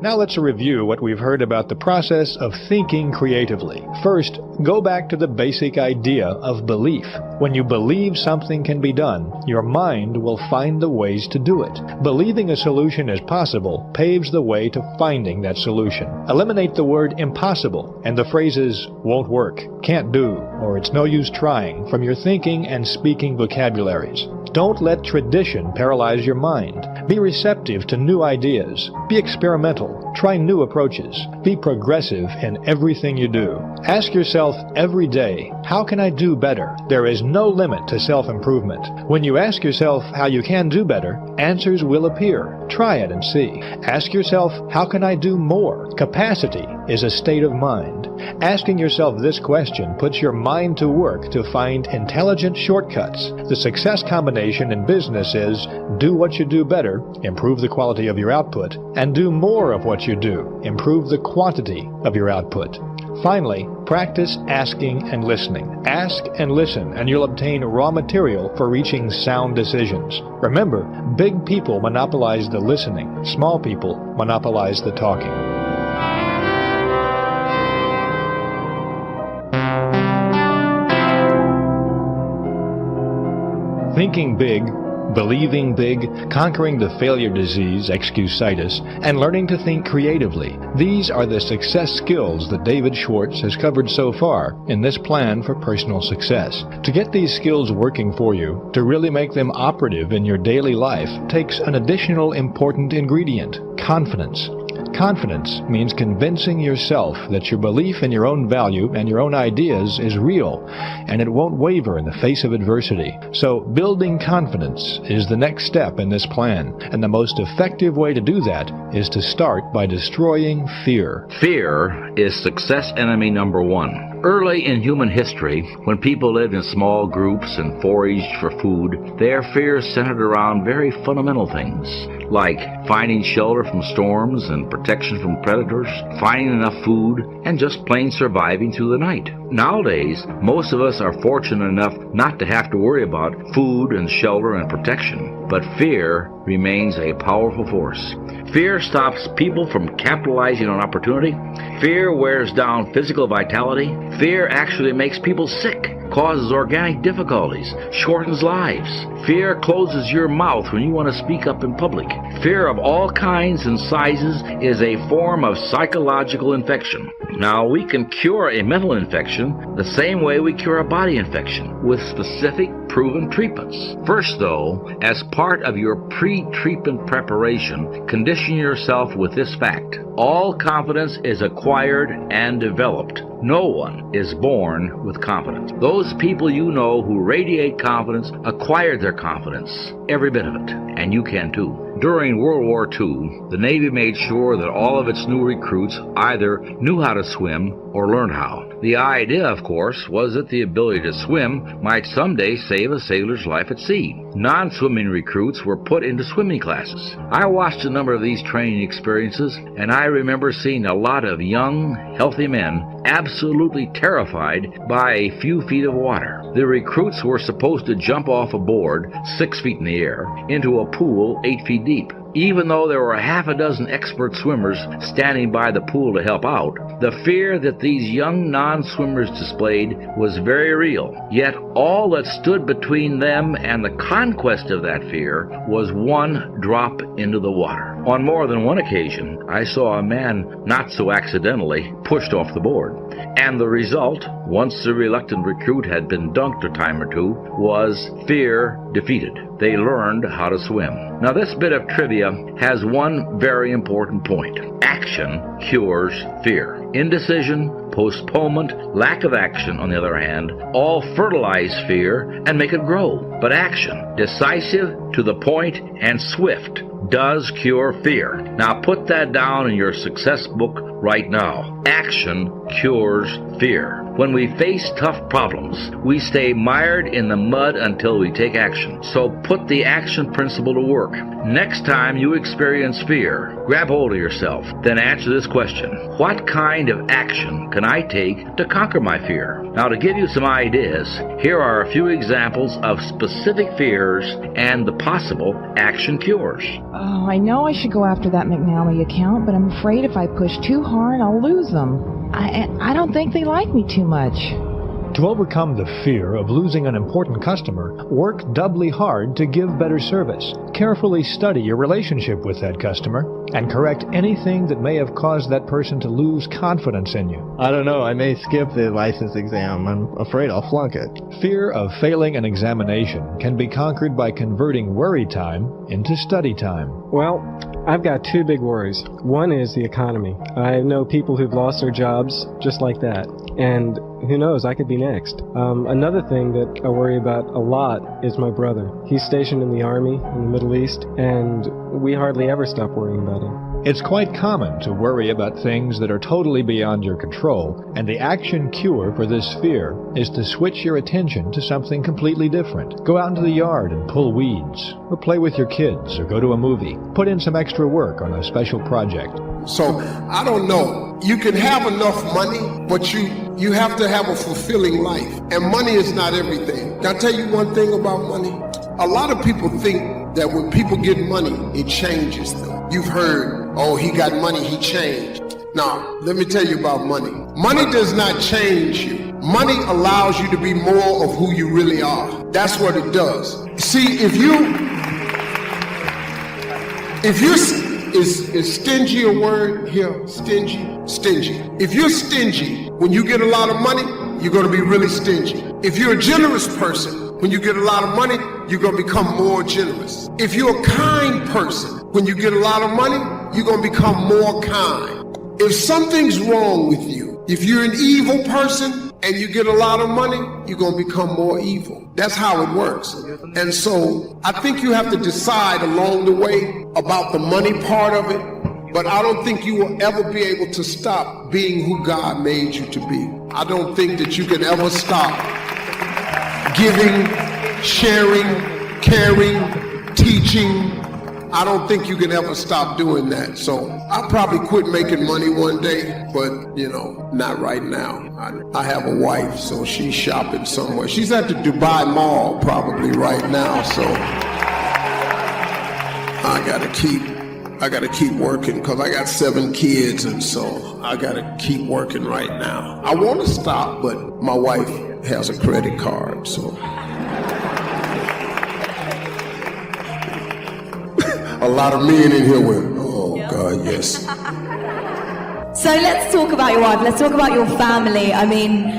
Now let's review what we've heard about the process of thinking creatively. First, go back to the basic idea of belief. When you believe something can be done, your mind will find the ways to do it. Believing a solution is possible paves the way to finding that solution. Eliminate the word impossible and the phrases won't work, can't do, or it's no use trying from your thinking and speaking vocabularies. Don't let tradition paralyze your mind. Be receptive to new ideas. Be experimental. Try new approaches. Be progressive in everything you do. Ask yourself every day, how can I do better? There is no limit to self-improvement. When you ask yourself how you can do better, answers will appear. Try it and see. Ask yourself, how can I do more? Capacity is a state of mind. Asking yourself this question puts your mind to work to find intelligent shortcuts. The success combination in business is do what you do better, improve the quality of your output, and do more of what you do, improve the quantity of your output. Finally, practice asking and listening. Ask and listen, and you'll obtain raw material for reaching sound decisions. Remember, big people monopolize the listening. Small people monopolize the talking. Thinking big, believing big, conquering the failure disease, excusitis, and learning to think creatively. These are the success skills that David Schwartz has covered so far in this plan for personal success. To get these skills working for you, to really make them operative in your daily life, takes an additional important ingredient: confidence. Confidence means convincing yourself that your belief in your own value and your own ideas is real, and it won't waver in the face of adversity. So building confidence is the next step in this plan, and the most effective way to do that is to start by destroying fear. Fear is success enemy number one. Early in human history, when people lived in small groups and foraged for food, their fears centered around very fundamental things, like finding shelter from storms and protection from predators, finding enough food, and just plain surviving through the night. Nowadays, most of us are fortunate enough not to have to worry about food and shelter and protection, but fear remains a powerful force. Fear stops people from capitalizing on opportunity. Fear wears down physical vitality. Fear actually makes people sick, causes organic difficulties, shortens lives. Fear closes your mouth when you want to speak up in public. Fear of all kinds and sizes is a form of psychological infection. Now, we can cure a mental infection the same way we cure a body infection, with specific proven treatments. First, though, as part of your pre-treatment preparation, condition yourself with this fact: all confidence is acquired and developed. No one is born with confidence. Those people you know who radiate confidence acquired their confidence, every bit of it, and you can too. During World War II, the Navy made sure that all of its new recruits either knew how to swim or learned how. The idea, of course, was that the ability to swim might someday save a sailor's life at sea. Non-swimming recruits were put into swimming classes. I watched a number of these training experiences, and I remember seeing a lot of young, healthy men absolutely terrified by a few feet of water. The recruits were supposed to jump off a board 6 feet in the air into a pool 8 feet deep. Even though there were half a dozen expert swimmers standing by the pool to help out, the fear that these young non-swimmers displayed was very real. Yet all that stood between them and the conquest of that fear was one drop into the water. On more than one occasion, I saw a man not so accidentally pushed off the board. And the result, once the reluctant recruit had been dunked a time or two, was fear defeated. They learned how to swim. Now, this bit of trivia has one very important point. Action cures fear. Indecision, postponement, lack of action, on the other hand, all fertilize fear and make it grow. But action, decisive, to the point, and swift, does cure fear. Now put that down in your success book right now. Action cures fear. When we face tough problems, we stay mired in the mud until we take action. So put the action principle to work. Next time you experience fear, grab hold of yourself. Then answer this question: what kind of action can I take to conquer my fear? Now, to give you some ideas, here are a few examples of specific fears and the possible action cures. Oh, I know I should go after that McNally account, but I'm afraid if I push too hard, I'll lose them. I don't think they like me too much. To overcome the fear of losing an important customer, work doubly hard to give better service. Carefully study your relationship with that customer and correct anything that may have caused that person to lose confidence in you. I don't know, I may skip the license exam. I'm afraid I'll flunk it. Fear of failing an examination can be conquered by converting worry time into study time. Well, I've got two big worries. One is the economy. I know people who've lost their jobs just like that. And who knows, I could be next. Another thing that I worry about a lot is my brother. He's stationed in the Army in the Middle East, and we hardly ever stop worrying about him. It's quite common to worry about things that are totally beyond your control, and the action cure for this fear is to switch your attention to something completely different. Go out into the yard and pull weeds, or play with your kids, or go to a movie. Put in some extra work on a special project. So, I don't know. You can have enough money, but you have to have a fulfilling life. And money is not everything. Can I tell you one thing about money? A lot of people think that when people get money, it changes them. You've heard, oh, he got money, he changed. Now, let me tell you about money. Money does not change you. Money allows you to be more of who you really are. That's what it does. See, if is stingy a word here? Stingy? Stingy. If you're stingy, when you get a lot of money, you're going to be really stingy. If you're a generous person, when you get a lot of money, you're going to become more generous. If you're a kind person, when you get a lot of money, you're going to become more kind. If something's wrong with you, if you're an evil person and you get a lot of money, you're going to become more evil. That's how it works. And so I think you have to decide along the way about the money part of it, but I don't think you will ever be able to stop being who God made you to be. I don't think that you can ever stop giving, sharing, caring, teaching. I don't think you can ever stop doing that. So I'll probably quit making money one day, but, not right now. I have a wife, so she's shopping somewhere. She's at the Dubai Mall probably right now, so I gotta keep working because I got 7 kids, and so I gotta keep working right now. I want to stop, but my wife has a credit card, so. A lot of men in here went, oh, yep. God, yes. So let's talk about your wife. Let's talk about your family. I mean,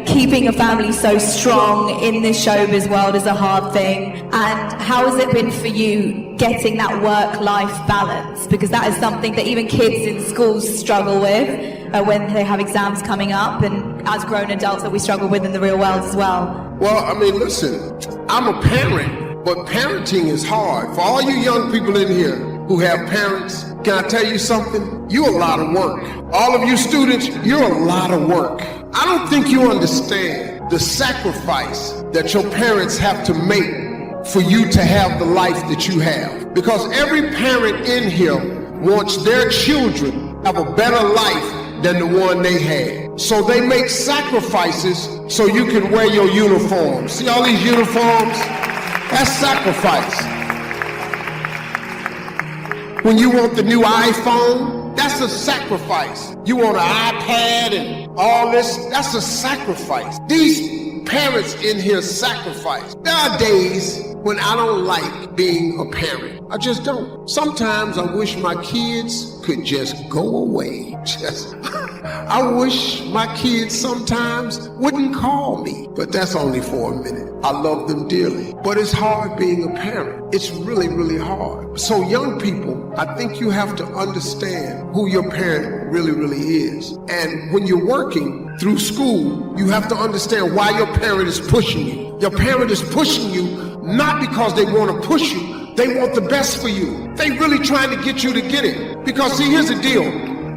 keeping a family so strong in this showbiz world is a hard thing. And how has it been for you getting that work-life balance? Because that is something that even kids in schools struggle with when they have exams coming up, and as grown adults that we struggle with in the real world as well. Well, I mean, listen, I'm a parent. But parenting is hard. For all you young people in here who have parents, can I tell you something? You're a lot of work. All of you students, you're a lot of work. I don't think you understand the sacrifice that your parents have to make for you to have the life that you have. Because every parent in here wants their children to have a better life than the one they had. So they make sacrifices so you can wear your uniform. See all these uniforms? That's sacrifice. When you want the new iPhone, that's a sacrifice. You want an iPad and all this, that's a sacrifice. These parents in here sacrifice. There are days when I don't like being a parent. I just don't. Sometimes I wish my kids could just go away. I wish my kids sometimes wouldn't call me, but that's only for a minute. I love them dearly, but it's hard being a parent. It's really, really hard. So young people, I think you have to understand who your parent really, really is. And when you're working through school, you have to understand why your parent is pushing you. Your parent is pushing you not because they want to push you, they want the best for you. They really trying to get you to get it. Because see, here's the deal.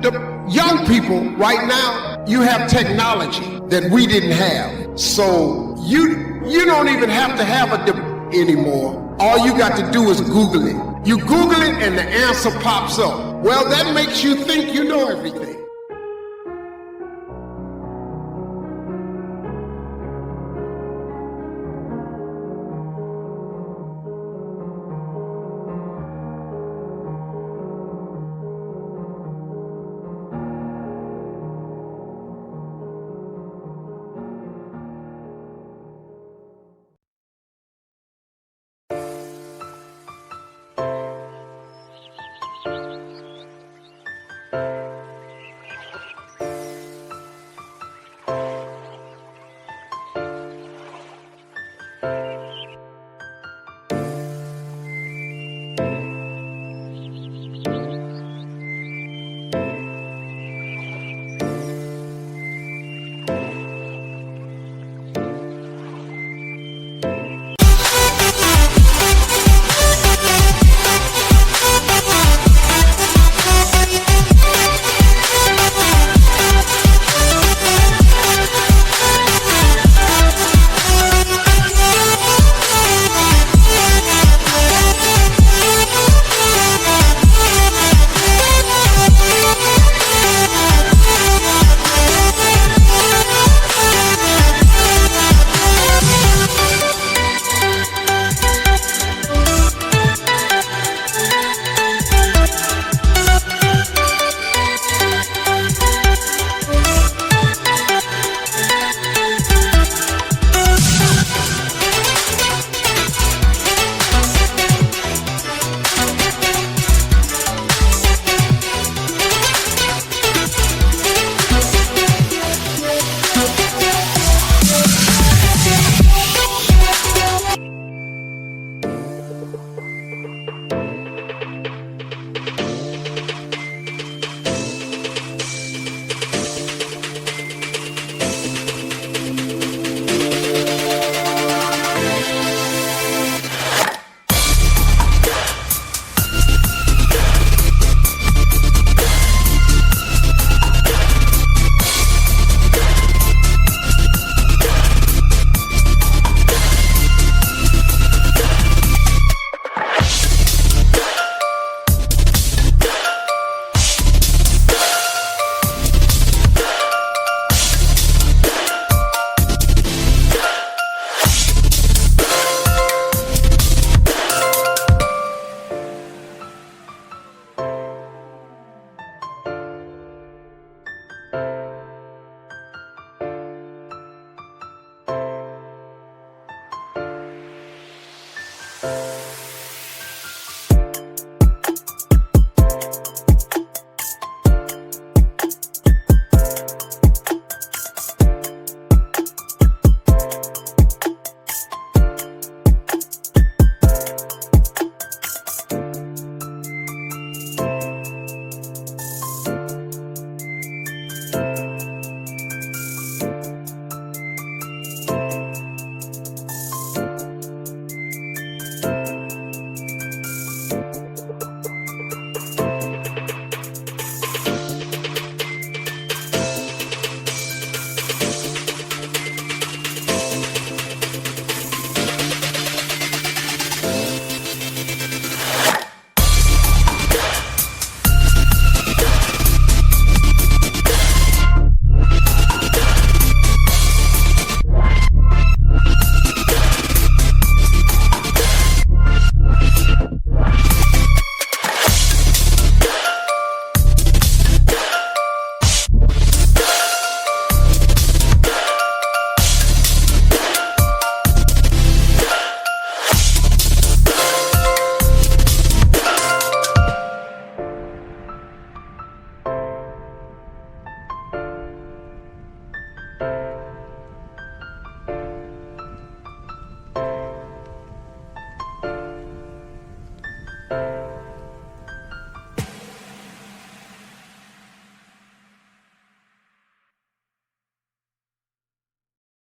The young people right now, you have technology. that we didn't have. So you don't even have to have a debate anymore. All you got to do is Google it. You Google it and the answer pops up. Well, that makes you think you know everything.